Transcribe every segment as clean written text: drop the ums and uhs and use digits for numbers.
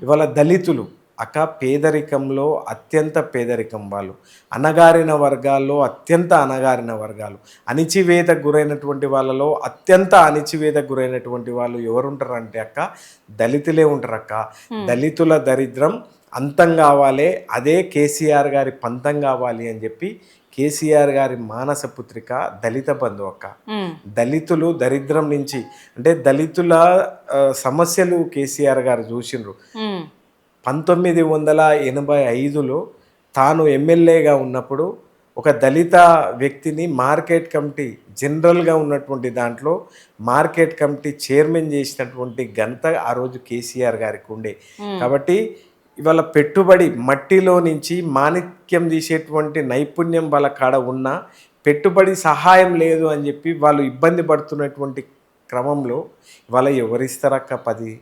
ఇవాళ దళితులు అక్క పేదరికంలో అత్యంత పేదరికం వాళ్ళు, అణగారిన వర్గాల్లో అత్యంత అణగారిన వర్గాలు, అణిచివేతకు గురైనటువంటి వాళ్ళలో అత్యంత అణిచివేతకు గురైనటువంటి వాళ్ళు ఎవరుంటారు అంటే అక్క దళితులే ఉంటారు అక్క. దళితుల దరిద్రం అంతం కావాలి, అదే కేసీఆర్ గారి పంతం కావాలి అని చెప్పి కేసీఆర్ గారి మానస పుత్రిక దళిత బంధు అక్క. దళితులు దరిద్రం నుంచి అంటే దళితుల సమస్యలు కేసీఆర్ గారు చూసిండ్రు. 1985లో తాను ఎమ్మెల్యేగా ఉన్నప్పుడు ఒక దళిత వ్యక్తిని మార్కెట్ కమిటీ జనరల్గా ఉన్నటువంటి దాంట్లో మార్కెట్ కమిటీ చైర్మన్ చేసినటువంటి ఘనత ఆ రోజు కేసీఆర్ గారికి ఉండే. కాబట్టి ఇవాళ పెట్టుబడి మట్టిలో నుంచి మాణిక్యం తీసేటువంటి నైపుణ్యం వాళ్ళ కాడ ఉన్న పెట్టుబడి సహాయం లేదు అని చెప్పి వాళ్ళు ఇబ్బంది పడుతున్నటువంటి క్రమంలో ఇవాళ ఎవరిస్తారక్క 10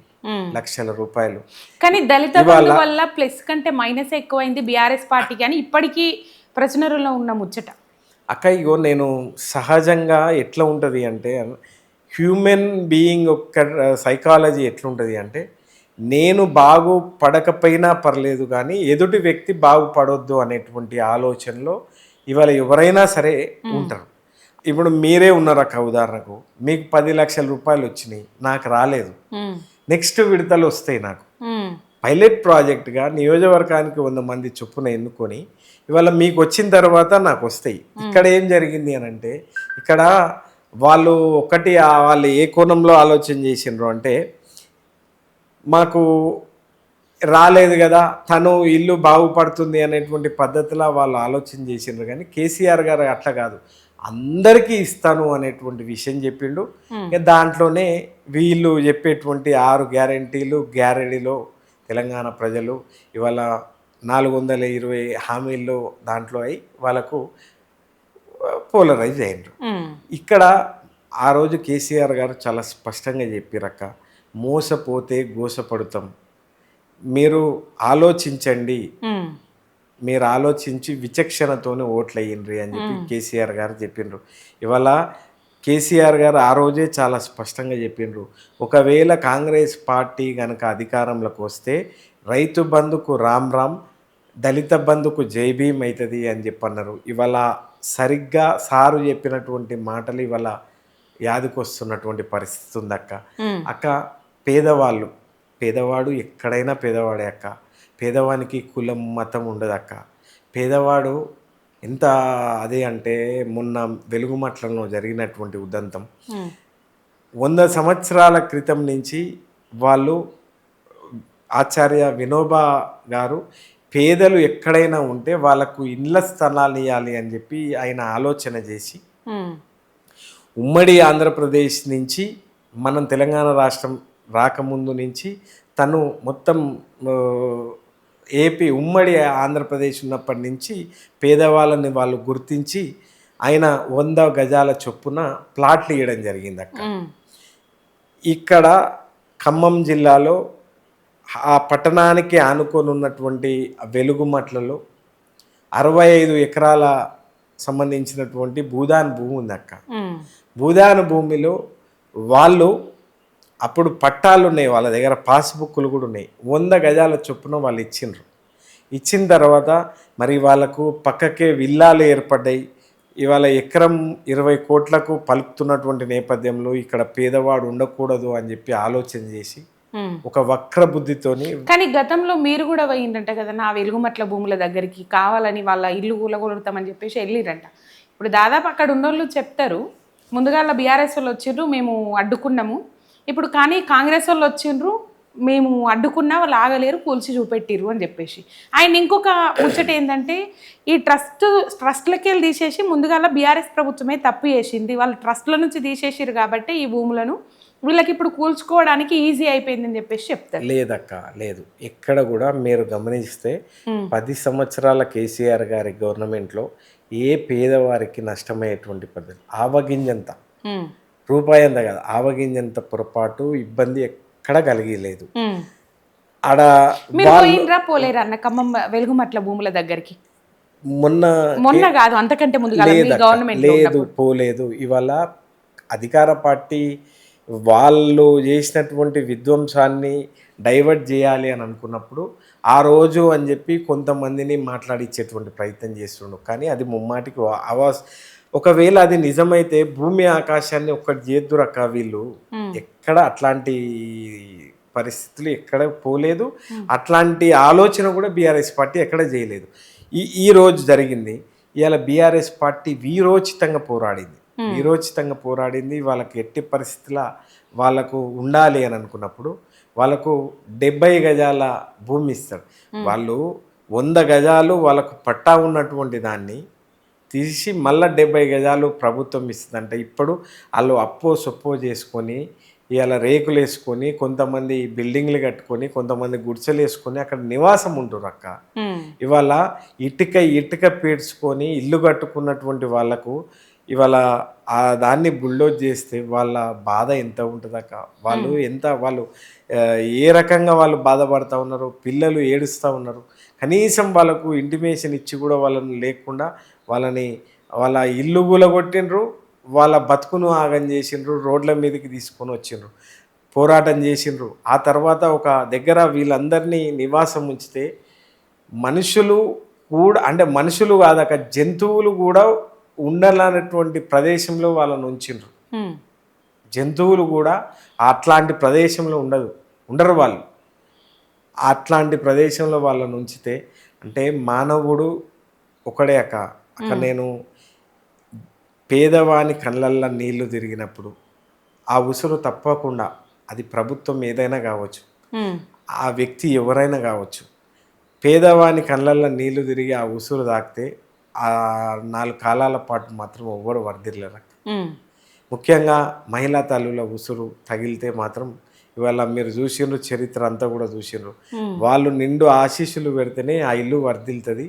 లక్షల రూపాయలు. కానీ దళిత బంధు వల్ల ప్లస్ కంటే మైనస్ ఎక్కువైంది బీఆర్ఎస్ పార్టీకి అని ఇప్పటికీ ప్రశ్నలో ఉన్న ముచ్చట అక్క. ఇగో నేను సహజంగా ఎట్లా ఉంటుంది అంటే హ్యూమన్ బీయింగ్ యొక్క సైకాలజీ ఎట్లుంటుంది అంటే నేను బాగుపడకపోయినా పర్లేదు కానీ ఎదుటి వ్యక్తి బాగుపడొద్దు అనేటువంటి ఆలోచనలో ఇవాళ ఎవరైనా సరే ఉంటారు. ఇప్పుడు మీరే ఉన్నారు అక్క, ఉదాహరణకు మీకు 10 లక్షల రూపాయలు వచ్చినాయి, నాకు రాలేదు, నెక్స్ట్ విడతలు వస్తాయి. నాకు పైలట్ ప్రాజెక్ట్గా నియోజకవర్గానికి 100 మంది చొప్పున ఎన్నుకొని ఇవాళ మీకు వచ్చిన తర్వాత నాకు వస్తాయి. ఇక్కడ ఏం జరిగింది అని అంటే ఇక్కడ వాళ్ళు వాళ్ళు ఏ కోణంలో ఆలోచన చేసిండ్రు అంటే మాకు రాలేదు కదా, తను ఇల్లు బాగుపడుతుంది అనేటువంటి పద్ధతిలో వాళ్ళు ఆలోచన చేసిండ్రు. కానీ కేసీఆర్ గారు అట్లా కాదు, అందరికీ ఇస్తాను అనేటువంటి విషయం చెప్పిండు. దాంట్లోనే వీళ్ళు చెప్పేటువంటి 6 గ్యారెంటీలో తెలంగాణ ప్రజలు ఇవాళ 420 హామీల్లో దాంట్లో అయి వాళ్ళకు పోలరైజ్ అయ్యిండ్రు. ఇక్కడ ఆ రోజు కేసీఆర్ గారు చాలా స్పష్టంగా చెప్పిరక్క, మోసపోతే గోసపడుతాం, మీరు ఆలోచించండి, మీరు ఆలోచించి విచక్షణతోనే ఓట్లు అయ్యిండ్రి అని చెప్పి కేసీఆర్ గారు చెప్పిండ్రు. ఇవాళ కేసీఆర్ గారు ఆ రోజే చాలా స్పష్టంగా చెప్పిండ్రు, ఒకవేళ కాంగ్రెస్ పార్టీ కనుక అధికారంలోకి వస్తే రైతు బంధుకు రామ్ రామ్, దళిత బంధుకు జై భీమ్ అవుతుంది అని చెప్పన్నారు. ఇవాళ సరిగ్గా సారు చెప్పినటువంటి మాటలు ఇవాళ యాదికొస్తున్నటువంటి పరిస్థితి ఉంది అక్క. అక్క పేదవాడు ఎక్కడైనా పేదవాడే అక్క. పేదవానికి కులం మతం ఉండదు అక్క. పేదవాడు ఎంత అదే అంటే మొన్న వెలుగుమట్లలో జరిగినటువంటి ఉదంతం 100 సంవత్సరాల క్రితం నుంచి వాళ్ళు ఆచార్య వినోబా గారు పేదలు ఎక్కడైనా ఉంటే వాళ్ళకు ఇళ్ళ స్థలాలు ఇవ్వాలి అని చెప్పి ఆయన ఆలోచన చేసి ఉమ్మడి ఆంధ్రప్రదేశ్ నుంచి మనం తెలంగాణ రాష్ట్రం రాకముందు నుంచి తను మొత్తం ఏపీ ఉమ్మడి ఆంధ్రప్రదేశ్ ఉన్నప్పటి నుంచి పేదవాళ్ళని వాళ్ళు గుర్తించి ఆయన 100 గజాల చొప్పున ప్లాట్లు ఇవ్వడం జరిగింది అక్క. ఇక్కడ ఖమ్మం జిల్లాలో ఆ పట్టణానికి ఆనుకొని ఉన్నటువంటి వెలుగుమట్లలో 65 ఎకరాల సంబంధించినటువంటి భూదాన్ భూమి ఉంది అక్క. భూదాన్ భూమిలో వాళ్ళు అప్పుడు పట్టాలు ఉన్నాయి, వాళ్ళ దగ్గర పాస్బుక్లు కూడా ఉన్నాయి. 100 గజాల చొప్పున వాళ్ళు ఇచ్చిన తర్వాత మరి వాళ్ళకు పక్కకే విల్లాలు ఏర్పడ్డాయి. ఇవాళ ఎకరం 20 కోట్లకు పలుకుతున్నటువంటి నేపథ్యంలో ఇక్కడ పేదవాడు ఉండకూడదు అని చెప్పి ఆలోచన చేసి ఒక వక్ర బుద్ధితోని. కానీ గతంలో మీరు కూడా పోయిందంట కదా నా వెలుగుమట్ల భూముల దగ్గరికి, కావాలని వాళ్ళ ఇల్లు కూలగొడతామని చెప్పేసి వెళ్ళిరంట. ఇప్పుడు దాదాపు అక్కడ ఉన్నోళ్ళు చెప్తారు, ముందుగా బీఆర్ఎస్ వాళ్ళు వచ్చిండ్రు, మేము అడ్డుకున్నాము. ఇప్పుడు కానీ కాంగ్రెస్ వాళ్ళు వచ్చిండ్రు, మేము అడ్డుకున్నా వాళ్ళు ఆగలేరు, కూల్చి చూపెట్టిర్రు అని చెప్పేసి. ఆయన ఇంకొక ముచ్చట ఏంటంటే ఈ ట్రస్ట్లకి వెళ్ళి తీసేసి ముందుగా బీఆర్ఎస్ ప్రభుత్వమే తప్పు చేసింది, వాళ్ళు ట్రస్ట్ల నుంచి తీసేసిరు కాబట్టి ఈ భూములను వీళ్ళకి ఇప్పుడు కూల్చుకోవడానికి ఈజీ అయిపోయిందని చెప్పేసి చెప్తారు. లేదక్క, లేదు. ఎక్కడ కూడా మీరు గమనిస్తే 10 సంవత్సరాల కేసీఆర్ గారి గవర్నమెంట్లో ఏ పేదవారికి నష్టమయ్యేటువంటి పద్ధతి ఆవగింజంత రూపాయి అంత కదా, ఆవగింజంత పొరపాటు ఇబ్బంది ఎక్కడ కలిగలేదు. ఆడ పోలేరు అన్న ఖమ్మం వెలుగుమట్ల భూముల దగ్గరికి మొన్న కాదు అంతకంటే ముందు గవర్నమెంట్ లేదు, పోలేదు. ఇవాళ అధికార పార్టీ వాళ్ళు చేసినటువంటి విధ్వంసాన్ని డైవర్ట్ చేయాలి అని అనుకున్నప్పుడు ఆ రోజు అని చెప్పి కొంతమందిని మాట్లాడించేటువంటి ప్రయత్నం చేస్తుండు. కానీ అది ముమ్మాటికి ఒకవేళ అది నిజమైతే భూమి ఆకాశాన్ని ఒక్కటి చేద్దురక్క వీళ్ళు. ఎక్కడ అట్లాంటి పరిస్థితులు ఎక్కడ పోలేదు. అట్లాంటి ఆలోచన కూడా బీఆర్ఎస్ పార్టీ ఎక్కడ చేయలేదు. ఈ రోజు జరిగింది. ఇవాళ బీఆర్ఎస్ పార్టీ వీరోచితంగా పోరాడింది. వాళ్ళకి ఎట్టి పరిస్థితుల వాళ్ళకు ఉండాలి అని అనుకున్నప్పుడు వాళ్ళకు 70 గజాల భూమి ఇస్తాడు. వాళ్ళు 100 గజాలు వాళ్ళకు పట్టా ఉన్నటువంటి దాన్ని తీసి మళ్ళీ 70 గజాలు ప్రభుత్వం ఇస్తుందంట. ఇప్పుడు వాళ్ళు అప్పో సొప్పో చేసుకొని ఇవాళ రేకులు వేసుకొని, కొంతమంది బిల్డింగ్లు కట్టుకొని, కొంతమంది గుడిసెలు వేసుకొని అక్కడ నివాసం ఉంటారు అక్క. ఇవాళ ఇటుక పేర్చుకొని ఇల్లు కట్టుకున్నటువంటి వాళ్ళకు ఇవాళ ఆ దాన్ని బుల్డోజ్ చేస్తే వాళ్ళ బాధ ఎంత ఉంటుందక్క. వాళ్ళు ఏ రకంగా వాళ్ళు బాధపడుతూ ఉన్నారు, పిల్లలు ఏడుస్తూ ఉన్నారు. కనీసం వాళ్ళకు ఇంటిమేషన్ ఇచ్చి కూడా వాళ్ళని లేకుండా వాళ్ళ ఇల్లు కూలగొట్టిండ్రు, వాళ్ళ బతుకును ఆగం చేసిండ్రు, రోడ్ల మీదకి తీసుకొని వచ్చిండ్రు, పోరాటం చేసిండ్రు. ఆ తర్వాత ఒక దగ్గర వీళ్ళందరినీ నివాసం ఉంచితే మనుషులు కాదక జంతువులు కూడా ఉండాలన్నటువంటి ప్రదేశంలో వాళ్ళని ఉంచిండ్రు. జంతువులు కూడా అట్లాంటి ప్రదేశంలో ఉండరు వాళ్ళు. అట్లాంటి ప్రదేశంలో వాళ్ళని ఉంచితే అంటే మానవుడు ఒకడే అక్క. నేను పేదవాని కళ్ళల్లో నీళ్లు తిరిగినప్పుడు ఆ ఉసురు తప్పకుండా, అది ప్రభుత్వం ఏదైనా కావచ్చు, ఆ వ్యక్తి ఎవరైనా కావచ్చు, పేదవాని కళ్ళల్లో నీళ్లు తిరిగి ఆ ఉసురు తాకితే ఆ 4 కాలాల పాటు మాత్రం ఎవ్వరు వర్ధిల్లరు. ముఖ్యంగా మహిళా తల్లుల ఉసురు తగిలితే మాత్రం ఇవాళ మీరు చూసిండ్రు, చరిత్ర అంతా కూడా చూసిండ్రు. వాళ్ళు నిండు ఆశీస్సులు పెడితేనే ఆ ఇల్లు వర్ధిల్తుంది.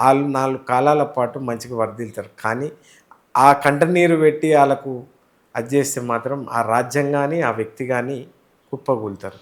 వాళ్ళు 4 కాలాల పాటు మంచిగా వర్ధిల్తారు. కానీ ఆ కంటనీరు పెట్టి వాళ్ళకు అది చేస్తే మాత్రం ఆ రాజ్యం కానీ ఆ వ్యక్తి కానీ కుప్పగూలుతారు.